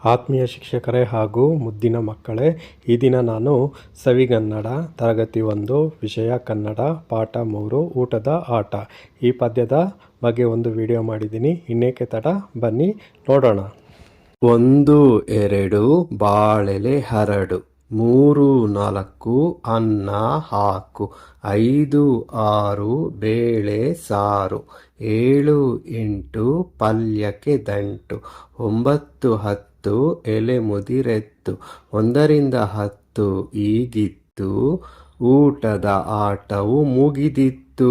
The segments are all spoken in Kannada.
ಆತ್ಮೀಯ ಶಿಕ್ಷಕರೇ ಹಾಗೂ ಮುದ್ದಿನ ಮಕ್ಕಳೇ, ಈ ದಿನ ನಾನು ಸವಿಗನ್ನಡ ತರಗತಿ 1 ವಿಷಯ ಕನ್ನಡ ಪಾಠ 3 ಊಟದ ಆಟ ಈ ಪದ್ಯದ ಬಗ್ಗೆ ಒಂದು ವಿಡಿಯೋ ಮಾಡಿದ್ದೀನಿ. ಇನ್ನೇಕೆ ತಡ, ಬನ್ನಿ ನೋಡೋಣ. 1 2 ಬಾಳೆಲೆ ಹರಡು, 3 4 ಅನ್ನ ಹಾಕು, 5 6 ಬೇಳೆ ಸಾರು, 7 8 ಪಲ್ಯಕ್ಕೆ ದಂಟು, 9 10 ಎಲೆ ಮುದಿರೆತ್ತು, 1 10 ಈಗಿತ್ತು, ಊಟದ ಆಟವು ಮುಗಿದಿತ್ತು.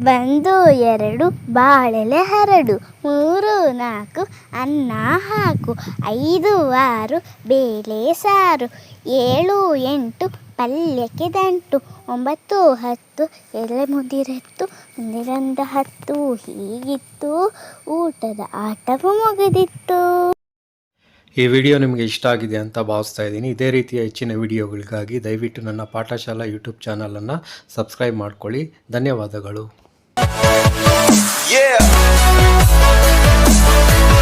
1 2 ಬಾಳೆಲೆ ಹರಡು, 3 4 ಅನ್ನ ಹಾಕು, 5 6 ಬೇಳೆ ಸಾರು, 7 8 ಪಲ್ಯಕ್ಕೆ ದಂಟು, 9 10 ಎಲೆ ಮುದಿರೆತ್ತು, 1 10 ಹೀಗಿತ್ತು, ಊಟದ ಆಟವು ಮುಗಿದಿತ್ತು. ಈ ವಿಡಿಯೋ ನಿಮಗೆ ಇಷ್ಟ ಆಗಿದೆ ಅಂತ ಭಾವಿಸ್ತಾ ಇದ್ದೀನಿ. ಇದೇ ರೀತಿಯ ಹೆಚ್ಚಿನ ವಿಡಿಯೋಗಳಿಗಾಗಿ ದಯವಿಟ್ಟು ನನ್ನ ಪಾಠಶಾಲಾ ಯೂಟ್ಯೂಬ್ ಚಾನಲನ್ನು ಸಬ್ಸ್ಕ್ರೈಬ್ ಮಾಡ್ಕೊಳ್ಳಿ. ಧನ್ಯವಾದಗಳು.